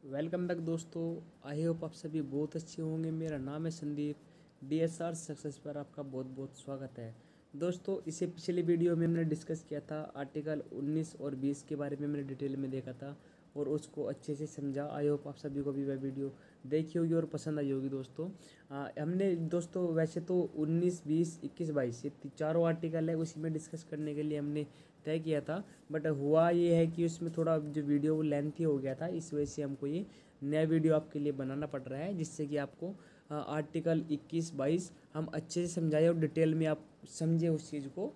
Welcome back दोस्तों। I hope आप सभी बहुत अच्छे होंगे। मेरा नाम है संदीप। DSR सक्सेस पर आपका बहुत बहुत स्वागत है। दोस्तों, इससे पिछले वीडियो में मैंने डिस्कस किया था आर्टिकल 19 और 20 के बारे में। मैंने डिटेल में देखा था और उसको अच्छे से समझा। आई होप आप सभी को भी वह वीडियो देखी होगी और पसंद आई होगी। दोस्तों, हमने दोस्तों वैसे तो 19, 20, 21, 22 ये चारों आर्टिकल है, उसी में डिस्कस करने के लिए हमने तय किया था। बट हुआ ये है कि उसमें थोड़ा जो वीडियो लेंथी हो गया था, इस वजह से हमको ये नया वीडियो आपके लिए बनाना पड़ रहा है, जिससे कि आपको आर्टिकल 21, 22 हम अच्छे से समझाए और डिटेल में आप समझे उस चीज़ को।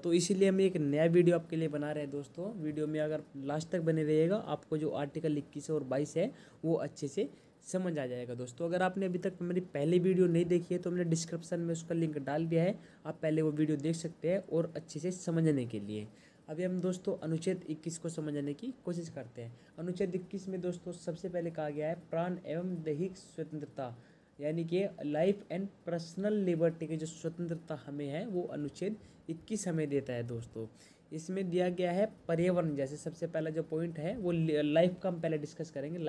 तो इसीलिए हम एक नया वीडियो आपके लिए बना रहे हैं। दोस्तों, वीडियो में अगर लास्ट तक बने रहिएगा, आपको जो आर्टिकल 21 और 22 है वो अच्छे से समझ आ जाएगा। दोस्तों, अगर आपने अभी तक मेरी पहली वीडियो नहीं देखी है तो मैंने डिस्क्रिप्शन में उसका लिंक डाल दिया है, आप पहले वो वीडियो देख सकते हैं और अच्छे से समझने के लिए। अभी हम दोस्तों अनुच्छेद 21 को समझने की कोशिश करते हैं। अनुच्छेद 21 में दोस्तों सबसे पहले कहा गया है प्राण एवं दैहिक स्वतंत्रता, यानी कि लाइफ एंड पर्सनल लिबर्टी की जो स्वतंत्रता हमें है वो अनुच्छेद 21 हमें देता है। दोस्तों, इसमें दिया गया है पर्यावरण। जैसे सबसे पहला जो पॉइंट है वो लाइफ का हम पहले डिस्कस करेंगे।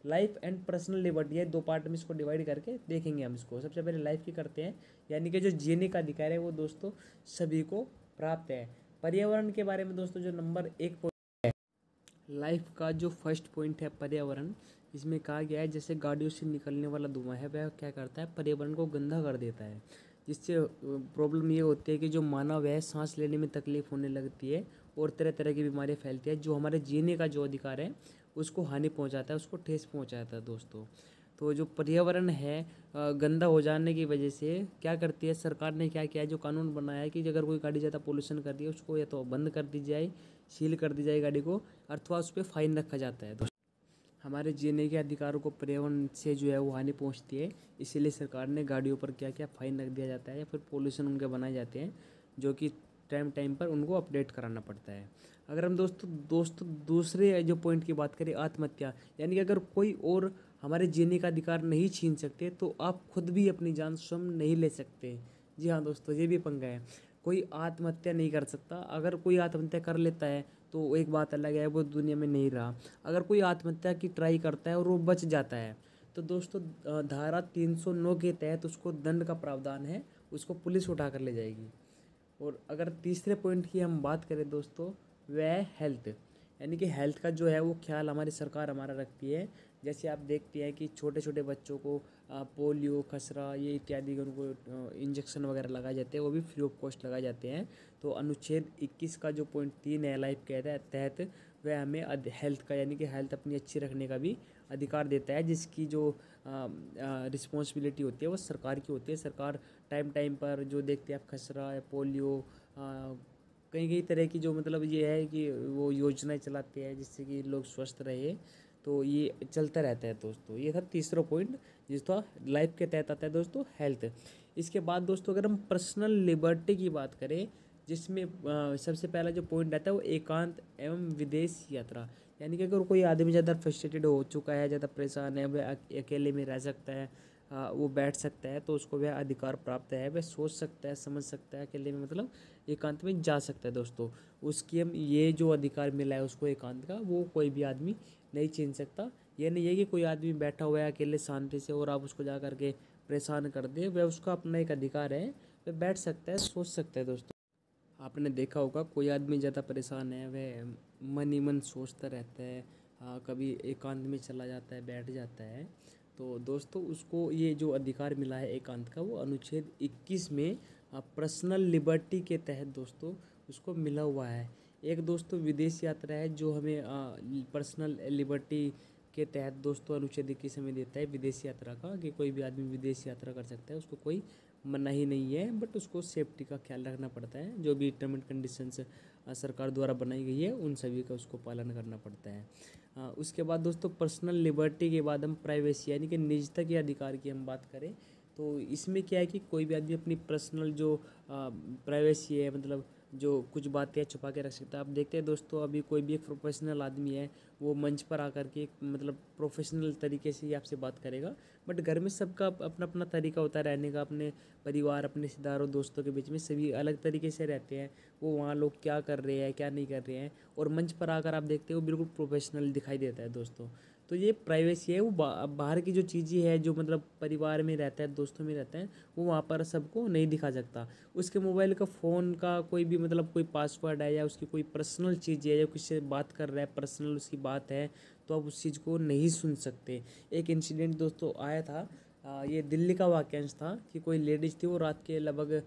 लाइफ एंड पर्सनल लिबर्टी है, दो पार्ट में इसको डिवाइड करके देखेंगे हम इसको। सबसे पहले लाइफ की करते हैं, यानी कि जो जीने का अधिकार है वो दोस्तों सभी को प्राप्त है। पर्यावरण के बारे में दोस्तों जो नंबर 1 पॉइंट है लाइफ का, जो फर्स्ट पॉइंट है पर्यावरण, इसमें कहा गया है जैसे गाड़ियों से निकलने वाला धुआं है वह क्या करता है, पर्यावरण को गंदा कर देता है। जिससे प्रॉब्लम ये होती है कि जो मानव है सांस लेने में तकलीफ होने लगती है और तरह तरह की बीमारियां फैलती है। जो हमारे जीने का जो अधिकार है उसको हानि पहुंचाता है, उसको ठेस पहुंचाता है। दोस्तों, तो जो पर्यावरण है गंदा हो जाने की वजह से क्या करती है सरकार ने, क्या किया है, जो कानून बनाया है कि अगर कोई गाड़ी ज़्यादा पोल्यूशन कर रही है उसको या तो बंद कर दी जाए, सील कर दी जाए गाड़ी को, अथवा उस पर फाइन रखा जाता है। हमारे जीने के अधिकारों को पर्यावरण से जो है वो हानि पहुंचती है, इसीलिए सरकार ने गाड़ियों पर क्या क्या फाइन रख दिया जाता है या फिर पोल्यूशन उनके बनाए जाते हैं, जो कि टाइम टाइम पर उनको अपडेट कराना पड़ता है। अगर हम दोस्तों दूसरे जो पॉइंट की बात करें, आत्महत्या, यानी कि अगर कोई और हमारे जीने का अधिकार नहीं छीन सकते तो आप खुद भी अपनी जान स्वयं नहीं ले सकते। जी हाँ दोस्तों, ये भी पंगा है। कोई आत्महत्या नहीं कर सकता। अगर कोई आत्महत्या कर लेता है तो एक बात अलग है, वो दुनिया में नहीं रहा। अगर कोई आत्महत्या की ट्राई करता है और वो बच जाता है तो दोस्तों धारा 309 के तहत उसको दंड का प्रावधान है, उसको पुलिस उठा कर ले जाएगी। और अगर तीसरे पॉइंट की हम बात करें दोस्तों, वह है हेल्थ, यानी कि हेल्थ का जो है वो ख्याल हमारी सरकार हमारा रखती है। जैसे आप देखते हैं कि छोटे छोटे बच्चों को पोलियो, खसरा ये इत्यादि के उनको इंजेक्शन वगैरह लगाए जाते हैं, वो भी फ्री ऑफ कॉस्ट लगाए जाते हैं। तो अनुच्छेद 21 का जो पॉइंट 3 है लाइफ के तहत, वह हमें हेल्थ का, यानी कि हेल्थ अपनी अच्छी रखने का भी अधिकार देता है, जिसकी जो रिस्पॉन्सिबिलिटी होती है वो सरकार की होती है। सरकार टाइम टाइम पर जो देखते हैं आप खसरा या पोलियो, कई कई तरह की जो मतलब ये है कि वो योजनाएं चलाते हैं जिससे कि लोग स्वस्थ रहे। तो ये चलता रहता है। दोस्तों, ये था तीसरा पॉइंट जिस तो लाइफ के तहत आता है दोस्तों हेल्थ। इसके बाद दोस्तों अगर हम पर्सनल लिबर्टी की बात करें, जिसमें सबसे पहला जो पॉइंट आता है वो एकांत एवं विदेश यात्रा, यानी कि अगर कोई आदमी ज़्यादा फ्रस्ट्रेटेड हो चुका है, ज़्यादा परेशान है, वह अकेले में रह सकता है, वो बैठ सकता है, तो उसको वह अधिकार प्राप्त है, वह सोच सकता है, समझ सकता है, अकेले में मतलब एकांत में जा सकता है। दोस्तों, उसकी हम ये जो अधिकार मिला है उसको एकांत का, वो कोई भी आदमी नहीं छीन सकता। ये नहीं है कि कोई आदमी बैठा हुआ है अकेले शांति से और आप उसको जा करके परेशान कर दे, वह उसका अपना एक अधिकार है, वह बैठ सकता है, सोच सकता है। दोस्तों, आपने देखा होगा कोई आदमी ज़्यादा परेशान है, वह मन ही मन सोचता रहता है, कभी एकांत में चला जाता है, बैठ जाता है। तो दोस्तों, उसको ये जो अधिकार मिला है एकांत का, वो अनुच्छेद 21 में पर्सनल लिबर्टी के तहत दोस्तों उसको मिला हुआ है। एक दोस्तों विदेश यात्रा है जो हमें पर्सनल लिबर्टी के तहत दोस्तों अनुच्छेद 21 हमें देता है विदेश यात्रा का, कि कोई भी आदमी विदेश यात्रा कर सकता है, उसको कोई मनाही नहीं है, बट उसको सेफ्टी का ख्याल रखना पड़ता है। जो भी टर्म एंड कंडीशंस सरकार द्वारा बनाई गई है उन सभी का उसको पालन करना पड़ता है। उसके बाद दोस्तों पर्सनल लिबर्टी के बाद हम प्राइवेसी, यानी कि निजता के अधिकार की हम बात करें तो इसमें क्या है कि कोई भी आदमी अपनी पर्सनल जो प्राइवेसी है, मतलब जो कुछ बातें छुपा के रख सकता है। आप देखते हैं दोस्तों, अभी कोई भी एक प्रोफेशनल आदमी है, वो मंच पर आकर के एक मतलब प्रोफेशनल तरीके से ही आपसे बात करेगा। बट घर में सबका अपना अपना तरीका होता है रहने का, अपने परिवार, अपने रिश्तेदारों, दोस्तों के बीच में सभी अलग तरीके से रहते हैं। वो वहाँ लोग क्या कर रहे हैं, क्या नहीं कर रहे हैं, और मंच पर आकर आप देखते हो बिल्कुल प्रोफेशनल दिखाई देता है दोस्तों। तो ये प्राइवेसी है, वो बाहर की जो चीज़ें है, जो मतलब परिवार में रहता है, दोस्तों में रहता है, वो वहाँ पर सबको नहीं दिखा सकता। उसके मोबाइल का, फ़ोन का कोई भी मतलब कोई पासवर्ड है, या उसकी कोई पर्सनल चीज़ है, या किसी से बात कर रहा है, पर्सनल उसकी बात है, तो आप उस चीज़ को नहीं सुन सकते। एक इंसिडेंट दोस्तों आया था, ये दिल्ली का वाकयांश था कि कोई लेडीज़ थी, वो रात के लगभग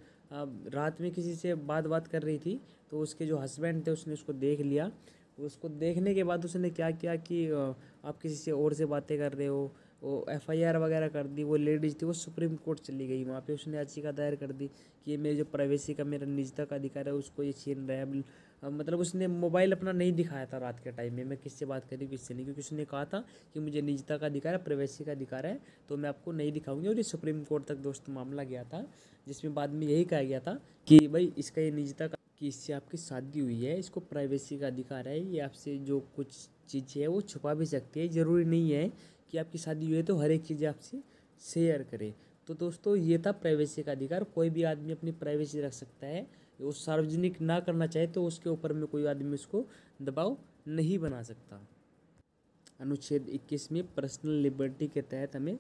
रात में किसी से बात कर रही थी। तो उसके जो हस्बैंड थे उसने उसको देख लिया। उसको देखने के बाद उसने क्या किया कि आप किसी से और से बातें कर रहे हो, वो एफआईआर वगैरह कर दी। वो लेडीज़ थी, वो सुप्रीम कोर्ट चली गई। वहाँ पे उसने याचिका दायर कर दी कि ये मेरी जो प्राइवेसी का, मेरा निजता का अधिकार है, उसको ये छीन रहा है। मतलब उसने मोबाइल अपना नहीं दिखाया था रात के टाइम में, मैं किससे बात करी किससे नहीं, क्योंकि उसने कहा था कि मुझे निजता का अधिकार है, प्राइवेसी का अधिकार है, तो मैं आपको नहीं दिखाऊंगी। और ये सुप्रीम कोर्ट तक दोस्त मामला गया था, जिसमें बाद में यही कहा गया था कि भाई इसका ये निजता का, कि इससे आपकी शादी हुई है, इसको प्राइवेसी का अधिकार है, ये आपसे जो कुछ चीज़ें है वो छुपा भी सकती है। ज़रूरी नहीं है कि आपकी शादी हुई है तो हर एक चीज़ आपसे शेयर करे। तो दोस्तों ये था प्राइवेसी का अधिकार। कोई भी आदमी अपनी प्राइवेसी रख सकता है, वो सार्वजनिक ना करना चाहे तो उसके ऊपर में कोई आदमी उसको दबाव नहीं बना सकता। अनुच्छेद 21 में पर्सनल लिबर्टी के तहत हमें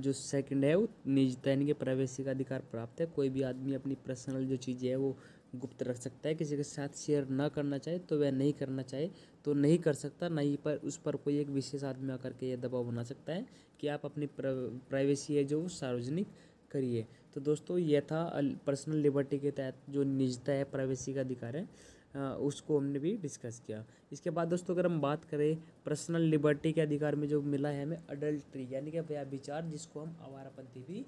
जो सेकंड है वो निजता यानी कि प्राइवेसी का अधिकार प्राप्त है। कोई भी आदमी अपनी पर्सनल जो चीज़ें है वो गुप्त रख सकता है। किसी के साथ शेयर ना करना चाहे तो वह नहीं करना चाहे तो नहीं कर सकता। ना ही पर उस पर कोई एक विशेष आदमी आकर के ये दबाव बना सकता है कि आप अपनी प्राइवेसी है जो वो सार्वजनिक करिए। तो दोस्तों यह था पर्सनल लिबर्टी के तहत जो निजता है, प्राइवेसी का अधिकार है, उसको हमने भी डिस्कस किया। इसके बाद दोस्तों अगर हम बात करें पर्सनल लिबर्टी के अधिकार में जो मिला है हमें अडल्ट्री यानी कि व्यभिचार, जिसको हम आवारापंथी भी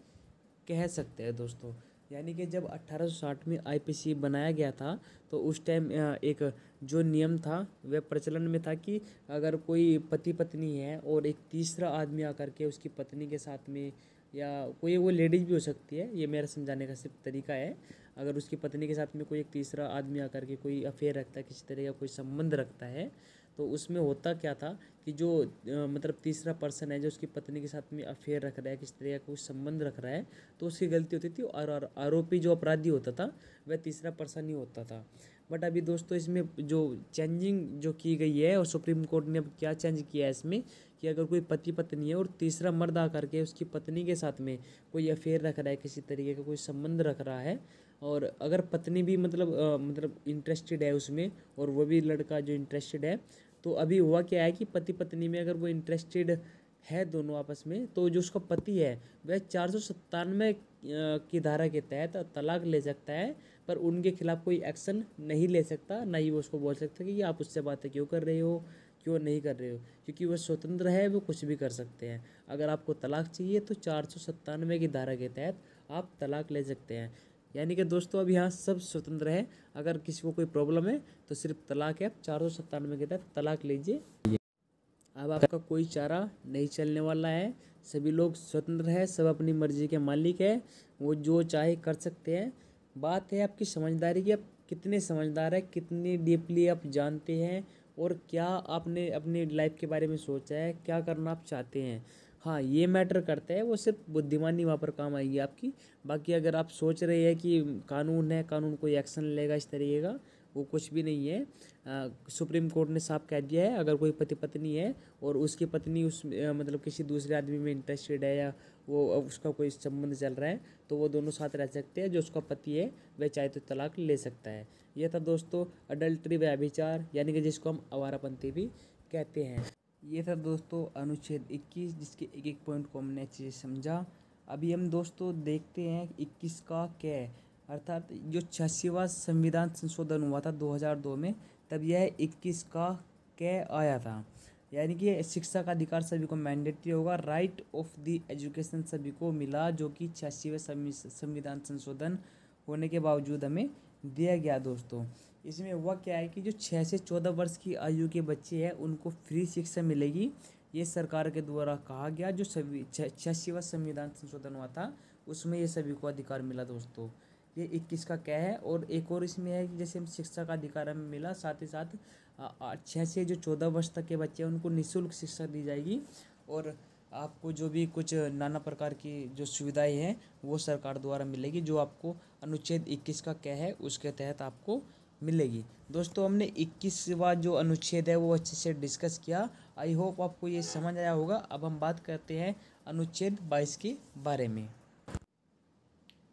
कह सकते हैं दोस्तों। यानी कि जब 1860 में आईपीसी बनाया गया था तो उस टाइम एक जो नियम था वह प्रचलन में था कि अगर कोई पति पत्नी है और एक तीसरा आदमी आकर के उसकी पत्नी के साथ में, या कोई वो लेडीज भी हो सकती है, ये मेरा समझाने का सिर्फ तरीका है, अगर उसकी पत्नी के साथ में कोई एक तीसरा आदमी आकर के कोई अफेयर रखता है, किसी तरह का कोई संबंध रखता है, तो उसमें होता क्या था कि जो मतलब तीसरा पर्सन है जो उसकी पत्नी के साथ में अफेयर रख रहा है, किसी तरह का कोई संबंध रख रहा है, तो उसकी गलती होती थी। और आरोपी जो अपराधी होता था वह तीसरा पर्सन ही होता था। बट अभी दोस्तों इसमें जो चेंजिंग जो की गई है, और सुप्रीम कोर्ट ने अब क्या चेंज किया है इसमें, कि अगर कोई पति पत्नी है और तीसरा मर्द आकर के उसकी पत्नी के साथ में कोई अफेयर रख रहा है, किसी तरीके का कोई संबंध रख रहा है, और अगर पत्नी भी मतलब इंटरेस्टेड है उसमें, और वो भी लड़का जो इंटरेस्टेड है, तो अभी हुआ क्या है कि पति पत्नी में अगर वो इंटरेस्टेड है दोनों आपस में, तो जो उसका पति है वह 497 की धारा के तहत तलाक ले सकता है, पर उनके खिलाफ कोई एक्शन नहीं ले सकता। ना ही वो उसको बोल सकता कि आप उससे बातें क्यों कर रहे हो, क्यों नहीं कर रहे हो, क्योंकि वह स्वतंत्र है, वो कुछ भी कर सकते हैं। अगर आपको तलाक चाहिए तो 497 की धारा के तहत आप तलाक ले सकते हैं। यानी कि दोस्तों अब यहाँ सब स्वतंत्र है। अगर किसी को कोई प्रॉब्लम है तो सिर्फ तलाक है, आप 497 के तहत तलाक लीजिए। अब आपका कोई चारा नहीं चलने वाला है, सभी लोग स्वतंत्र है, सब अपनी मर्जी के मालिक है, वो जो चाहे कर सकते हैं। बात है आपकी समझदारी की, आप कितने समझदार है, कितनी डीपली आप जानते हैं, और क्या आपने अपनी लाइफ के बारे में सोचा है, क्या करना आप चाहते हैं। हाँ ये मैटर करता है, वो सिर्फ बुद्धिमानी वहाँ पर काम आएगी आपकी। बाकी अगर आप सोच रहे हैं कि कानून है, कानून कोई एक्शन लेगा इस तरीके का, वो कुछ भी नहीं है। सुप्रीम कोर्ट ने साफ कह दिया है, अगर कोई पति पत्नी है और उसकी पत्नी उस मतलब किसी दूसरे आदमी में इंटरेस्टेड है, या वो उसका कोई संबंध चल रहा है, तो वो दोनों साथ रह सकते हैं। जो उसका पति है वह चाहे तो तलाक ले सकता है। यह था दोस्तों अडल्ट्री, व्यभिचार, यानी कि जिसको हम आवारापंथी भी कहते हैं। ये था दोस्तों अनुच्छेद 21, जिसके एक एक पॉइंट को हमने अच्छे से समझा। अभी हम दोस्तों देखते हैं 21 का क्या है, अर्थात जो 86वां संविधान संशोधन हुआ था 2002 में, तब यह 21 का क्या आया था। यानी कि शिक्षा का अधिकार सभी को मैंडेटरी होगा, राइट ऑफ द एजुकेशन सभी को मिला, जो कि 86वें संविधान संशोधन होने के बावजूद हमें दिया गया दोस्तों। इसमें हुआ क्या है कि जो 6 से 14 वर्ष की आयु के बच्चे हैं उनको फ्री शिक्षा मिलेगी, ये सरकार के द्वारा कहा गया। जो 86वां संविधान संशोधन हुआ था उसमें ये सभी को अधिकार मिला दोस्तों। ये 21 का क्या है। और एक और इसमें है कि जैसे हम शिक्षा का अधिकार हमें मिला, साथ ही साथ 6 से जो 14 वर्ष तक के बच्चे हैं उनको निःशुल्क शिक्षा दी जाएगी। और आपको जो भी कुछ नाना प्रकार की जो सुविधाएं हैं वो सरकार द्वारा मिलेगी, जो आपको अनुच्छेद 21 का क्या है उसके तहत आपको मिलेगी। दोस्तों हमने 21वां जो अनुच्छेद है वो अच्छे से डिस्कस किया। आई होप आपको ये समझ आया होगा। अब हम बात करते हैं अनुच्छेद 22 के बारे में।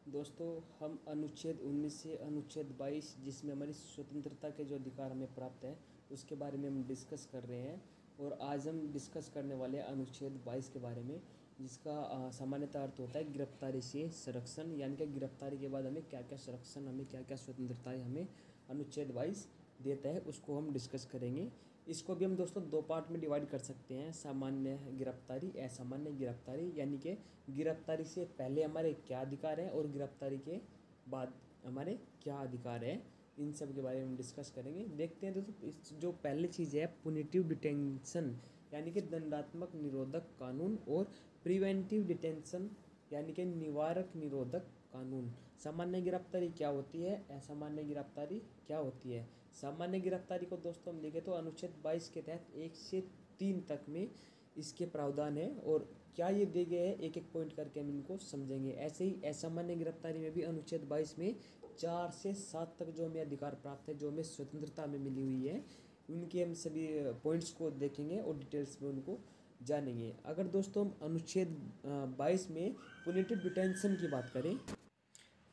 दोस्तों हम अनुच्छेद 19 से अनुच्छेद 22 जिसमें हमारी स्वतंत्रता के जो अधिकार हमें प्राप्त है उसके बारे में हम डिस्कस कर रहे हैं। और आज हम डिस्कस करने वाले हैं अनुच्छेद 22 के बारे में, जिसका सामान्यतः अर्थ होता है गिरफ्तारी से संरक्षण। यानी कि गिरफ्तारी के बाद हमें क्या क्या संरक्षण, हमें क्या क्या स्वतंत्रताएं हमें अनुच्छेद 22 देता है, उसको हम डिस्कस करेंगे। इसको भी हम दोस्तों दो पार्ट में डिवाइड कर सकते हैं, सामान्य गिरफ्तारी, असामान्य गिरफ्तारी। यानी कि गिरफ्तारी से पहले हमारे क्या अधिकार हैं और गिरफ्तारी के बाद हमारे क्या अधिकार हैं, इन सब के बारे में हम डिस्कस करेंगे। देखते हैं दोस्तों, जो पहली चीज़ है पुनिटिव डिटेंशन यानी कि दंडात्मक निरोधक कानून, और प्रिवेंटिव डिटेंशन यानी कि निवारक निरोधक कानून। सामान्य गिरफ्तारी क्या होती है, असामान्य गिरफ्तारी क्या होती है। सामान्य गिरफ्तारी को दोस्तों हम देखें तो अनुच्छेद 22 के तहत 1 से 3 तक में इसके प्रावधान है, और क्या ये दिए गए हैं एक एक पॉइंट करके हम इनको समझेंगे। ऐसे ही असामान्य गिरफ्तारी में भी अनुच्छेद 22 में 4 से 7 तक जो हमें अधिकार प्राप्त है, जो हमें स्वतंत्रता हमें मिली हुई है, उनके हम सभी पॉइंट्स को देखेंगे और डिटेल्स में उनको जानेंगे। अगर दोस्तों हम अनुच्छेद 22 में पुनिटिव डिटेंशन की बात करें,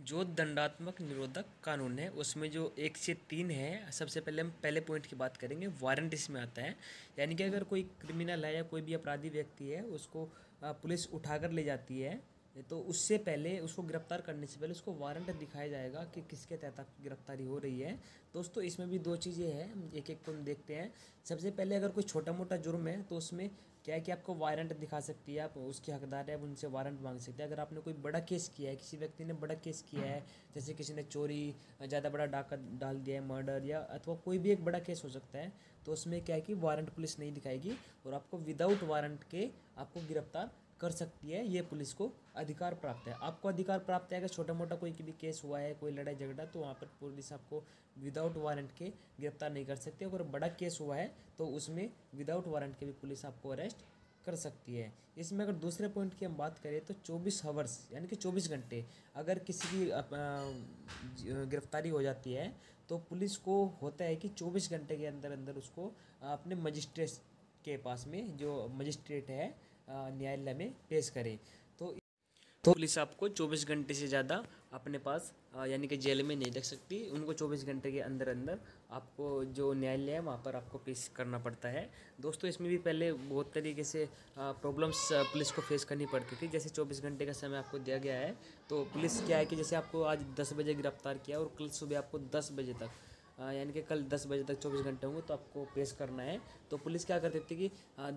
जो दंडात्मक निरोधक कानून है उसमें जो 1 से 3 है, सबसे पहले हम पहले पॉइंट की बात करेंगे, वारंट इसमें आता है। यानी कि अगर कोई क्रिमिनल है या कोई भी अपराधी व्यक्ति है, उसको पुलिस उठाकर ले जाती है, तो उससे पहले, उसको गिरफ्तार करने से पहले उसको वारंट दिखाया जाएगा कि किसके तहत आपकी गिरफ्तारी हो रही है। दोस्तों इसमें भी दो चीज़ें हैं, एक एक को हम देखते हैं। सबसे पहले अगर कोई छोटा मोटा जुर्म है तो उसमें क्या है कि आपको वारंट दिखा सकती है, आप उसके हकदार है, आप उनसे वारंट मांग सकते हैं। अगर आपने कोई बड़ा केस किया है, किसी व्यक्ति ने बड़ा केस किया है, जैसे किसी ने चोरी, ज़्यादा बड़ा डाका डाल दिया है, मर्डर, या अथवा कोई भी एक बड़ा केस हो सकता है, तो उसमें क्या है कि वारंट पुलिस नहीं दिखाएगी और आपको विदाउट वारंट के आपको गिरफ्तार कर सकती है। ये पुलिस को अधिकार प्राप्त है। आपको अधिकार प्राप्त है अगर छोटा मोटा कोई भी केस हुआ है, कोई लड़ाई झगड़ा, तो वहाँ पर पुलिस आपको विदाउट वारंट के गिरफ्तार नहीं कर सकती। अगर बड़ा केस हुआ है तो उसमें विदाउट वारंट के भी पुलिस आपको अरेस्ट कर सकती है। इसमें अगर दूसरे पॉइंट की हम बात करें तो 24 हावर्स यानी कि 24 घंटे अगर किसी की गिरफ्तारी हो जाती है तो पुलिस को होता है कि 24 घंटे के अंदर अंदर उसको अपने मजिस्ट्रेट के पास में, जो मजिस्ट्रेट है, न्यायालय में पेश करे। तो पुलिस आपको 24 घंटे से ज़्यादा अपने पास यानी कि जेल में नहीं रख सकती। उनको 24 घंटे के अंदर अंदर आपको जो न्यायालय है वहाँ पर आपको पेश करना पड़ता है। दोस्तों इसमें भी पहले बहुत तरीके से प्रॉब्लम्स पुलिस को फेस करनी पड़ती थी। जैसे 24 घंटे का समय आपको दिया गया है, तो पुलिस क्या है कि जैसे आपको आज 10 बजे गिरफ्तार किया और कल सुबह आपको 10 बजे तक, यानी कि कल 10 बजे तक 24 घंटे होंगे तो आपको पेश करना है। तो पुलिस क्या करती थी कि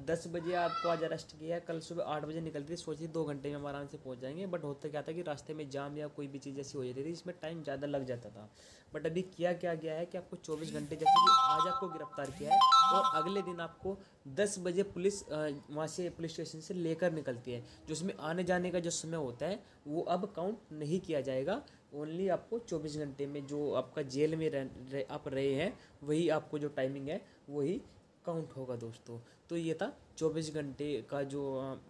10 बजे आपको आज अरेस्ट किया, कल सुबह 8 बजे निकलती थी, सोची 2 घंटे में हम आराम से पहुंच जाएंगे। बट होता क्या था कि रास्ते में जाम या कोई भी चीज़ ऐसी हो जाती थी, इसमें टाइम ज़्यादा लग जाता था। बट अभी क्या गया है कि आपको 24 घंटे, जैसे कि आज आपको गिरफ्तार किया है और अगले दिन आपको 10 बजे पुलिस वहाँ से पुलिस स्टेशन से लेकर निकलती है, जो उसमें आने जाने का जो समय होता है वो अब काउंट नहीं किया जाएगा। ओनली आपको 24 घंटे में जो आपका जेल में आप रहे हैं वही आपको जो टाइमिंग है वही काउंट होगा दोस्तों। तो ये था 24 घंटे का जो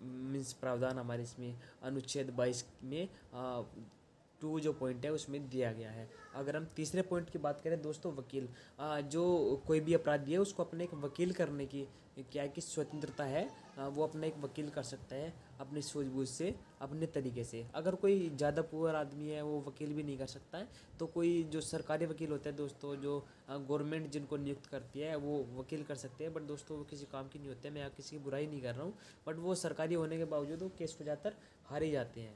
मीन्स प्रावधान हमारे इसमें अनुच्छेद 22 में 2 जो पॉइंट है उसमें दिया गया है। अगर हम तीसरे पॉइंट की बात करें दोस्तों, वकील, जो कोई भी अपराधी है उसको अपने एक वकील करने की क्या है कि स्वतंत्रता है। वो अपना एक वकील कर सकता है अपनी सूझबूझ से, अपने तरीके से। अगर कोई ज़्यादा पुअर आदमी है वो वकील भी नहीं कर सकता है, तो कोई जो सरकारी वकील होते हैं दोस्तों, जो गवर्नमेंट जिनको नियुक्त करती है वो वकील कर सकते हैं। बट दोस्तों वो किसी काम की नहीं होते, मैं यहाँ किसी की बुराई नहीं कर रहा हूँ, बट वो सरकारी होने के बावजूद वो केस को ज़्यादातर हार ही जाते हैं।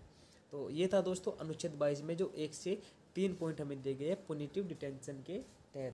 तो ये था दोस्तों अनुच्छेद 22 में जो 1 से 3 पॉइंट हमें दिए गए पुनिटिव डिटेंशन के तहत।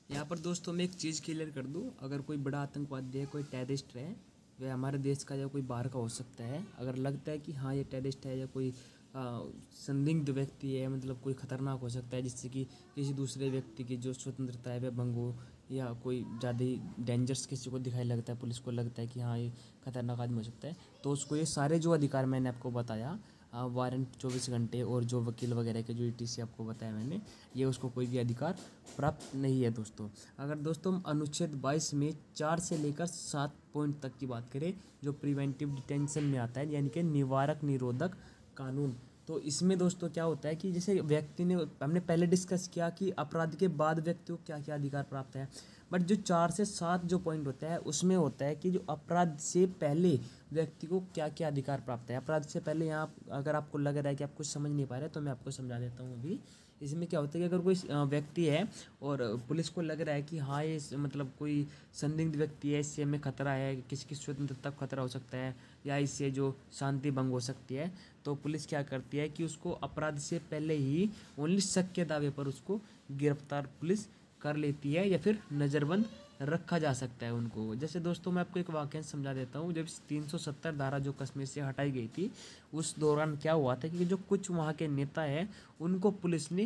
यहाँ पर दोस्तों मैं एक चीज़ क्लियर कर दूँ, अगर कोई बड़ा आतंकवादी है, कोई टेररिस्ट है, वह हमारे देश का या कोई बाहर का हो सकता है, अगर लगता है कि हाँ ये टेररिस्ट है या कोई संदिग्ध व्यक्ति है, मतलब कोई खतरनाक हो सकता है जिससे कि किसी दूसरे व्यक्ति की जो स्वतंत्रता है वह भंग हो, या कोई ज़्यादा ही डेंजरस किसी को दिखाई लगता है, पुलिस को लगता है कि हाँ ये खतरनाक आदमी हो सकता है, तो उसको ये सारे जो अधिकार मैंने आपको बताया वारंट 24 घंटे और जो वकील वगैरह के जो ETC आपको बताया मैंने, ये उसको कोई भी अधिकार प्राप्त नहीं है दोस्तों। अगर दोस्तों हम अनुच्छेद 22 में 4 से लेकर 7 पॉइंट तक की बात करें, जो प्रिवेंटिव डिटेंशन में आता है, यानी कि निवारक निरोधक कानून, तो इसमें दोस्तों क्या होता है कि जैसे व्यक्ति ने, हमने पहले डिस्कस किया कि अपराध के बाद व्यक्ति को क्या क्या अधिकार प्राप्त है, बट जो 4 से 7 जो पॉइंट होता है उसमें होता है कि जो अपराध से पहले व्यक्ति को क्या क्या अधिकार प्राप्त है। अपराध से पहले यहाँ अगर आपको लग रहा है कि आप कुछ समझ नहीं पा रहे तो मैं आपको समझा देता हूँ अभी। इसमें क्या होता है कि अगर कोई व्यक्ति है और पुलिस को लग रहा है कि हाँ ये मतलब कोई संदिग्ध व्यक्ति है, इससे हमें खतरा है, किसी की स्वतंत्रता को खतरा हो सकता है या इससे जो शांति भंग हो सकती है, तो पुलिस क्या करती है कि उसको अपराध से पहले ही ओनली शक के दावे पर उसको गिरफ्तार पुलिस कर लेती है या फिर नज़रबंद रखा जा सकता है उनको। जैसे दोस्तों मैं आपको एक वाकया समझा देता हूँ। जब 370 धारा जो कश्मीर से हटाई गई थी, उस दौरान क्या हुआ था कि जो कुछ वहाँ के नेता हैं उनको पुलिस ने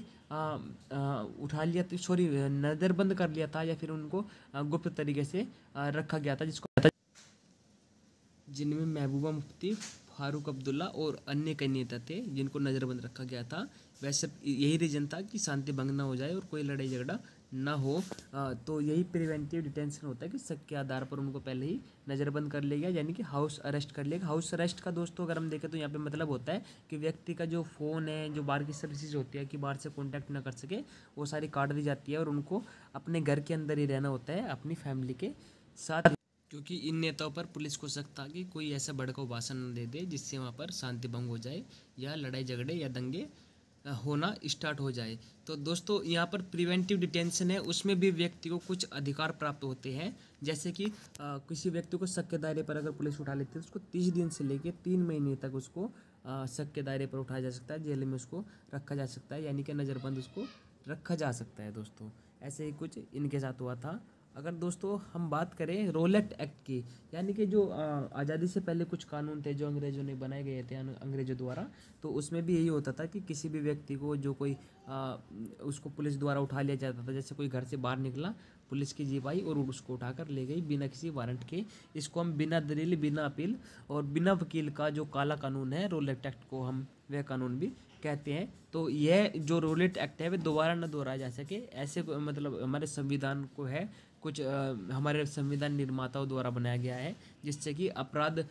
उठा लिया, सॉरी नज़रबंद कर लिया था या फिर उनको गुप्त तरीके से रखा गया था, जिनमें महबूबा मुफ्ती, फारूक अब्दुल्ला और अन्य कई नेता थे जिनको नज़रबंद रखा गया था। वैसे यही रीज़न था कि शांति भंग ना हो जाए और कोई लड़ाई झगड़ा ना हो। तो यही प्रिवेंटिव डिटेंशन होता है कि शक के आधार पर उनको पहले ही नज़रबंद कर लिया गया, यानी कि हाउस अरेस्ट कर लिया। हाउस अरेस्ट का दोस्तों अगर हम देखें तो यहाँ पे मतलब होता है कि व्यक्ति का जो फ़ोन है, जो बाहर की सर्विसेज होती है कि बाहर से कॉन्टैक्ट ना कर सके, वो सारी काट दी जाती है और उनको अपने घर के अंदर ही रहना होता है अपनी फैमिली के साथ, क्योंकि इन नेताओं पर पुलिस को शक था कि कोई ऐसा भड़काऊ भाषण न दे दे जिससे वहाँ पर शांति भंग हो जाए या लड़ाई झगड़े या दंगे होना स्टार्ट हो जाए। तो दोस्तों यहाँ पर प्रिवेंटिव डिटेंशन है, उसमें भी व्यक्ति को कुछ अधिकार प्राप्त होते हैं। जैसे कि किसी व्यक्ति को शक के दायरे पर अगर पुलिस उठा लेती है तो उसको 30 दिन से लेकर 3 महीने तक उसको शक के दायरे पर उठाया जा सकता है, जेल में उसको रखा जा सकता है, यानी कि नज़रबंद उसको रखा जा सकता है दोस्तों। ऐसे ही कुछ इनके साथ हुआ था। अगर दोस्तों हम बात करें रोलेट एक्ट की, यानी कि जो आज़ादी से पहले कुछ कानून थे जो अंग्रेज़ों ने बनाए गए थे अंग्रेज़ों द्वारा, तो उसमें भी यही होता था कि किसी भी व्यक्ति को जो कोई उसको पुलिस द्वारा उठा लिया जाता था। जैसे कोई घर से बाहर निकला, पुलिस की जीप आई और उसको उठाकर ले गई बिना किसी वारंट के। इसको हम बिना दलील, बिना अपील और बिना वकील का जो काला कानून है, रोलेट एक्ट को हम वह कानून भी कहते हैं। तो यह जो रोलेट एक्ट है वह दोबारा न दोहराया जा सके, ऐसे मतलब हमारे संविधान को है कुछ हमारे संविधान निर्माताओं द्वारा बनाया गया है, जिससे कि अपराध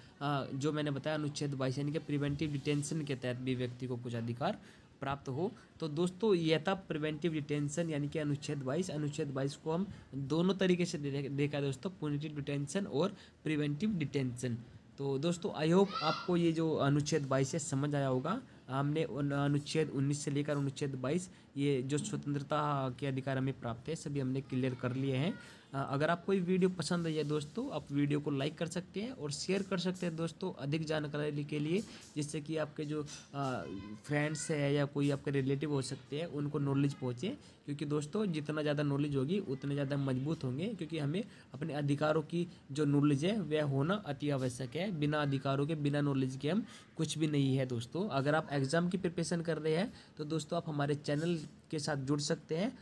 जो मैंने बताया अनुच्छेद 22 यानी कि प्रिवेंटिव डिटेंशन के तहत भी व्यक्ति को कुछ अधिकार प्राप्त हो। तो दोस्तों यह था प्रिवेंटिव डिटेंशन यानी कि अनुच्छेद 22। अनुच्छेद 22 को हम दोनों तरीके से देखा दोस्तों, पुनिटिव डिटेंशन और प्रिवेंटिव डिटेंशन। तो दोस्तों आई होप आपको ये जो अनुच्छेद 22 है समझ आया होगा। हमने अनुच्छेद 19 से लेकर अनुच्छेद 22 ये जो स्वतंत्रता के अधिकार हमें प्राप्त है सभी हमने क्लियर कर लिए हैं। अगर आपको ये वीडियो पसंद आई है दोस्तों, आप वीडियो को लाइक कर सकते हैं और शेयर कर सकते हैं दोस्तों अधिक जानकारी के लिए, जिससे कि आपके जो फ्रेंड्स है या कोई आपके रिलेटिव हो सकते हैं उनको नॉलेज पहुँचे। क्योंकि दोस्तों जितना ज़्यादा नॉलेज होगी उतने ज़्यादा मजबूत होंगे, क्योंकि हमें अपने अधिकारों की जो नॉलेज है वह होना अति आवश्यक है। बिना अधिकारों के, बिना नॉलेज के हम कुछ भी नहीं है दोस्तों। अगर आप एग्ज़ाम की प्रिपरेशन कर रहे हैं तो दोस्तों आप हमारे चैनल के साथ जुड़ सकते हैं।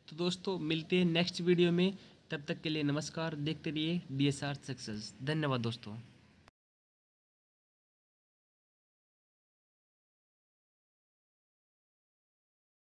तो दोस्तों मिलते हैं नेक्स्ट वीडियो में, तब तक के लिए नमस्कार। देखते रहिए DSR सक्सेस। धन्यवाद दोस्तों।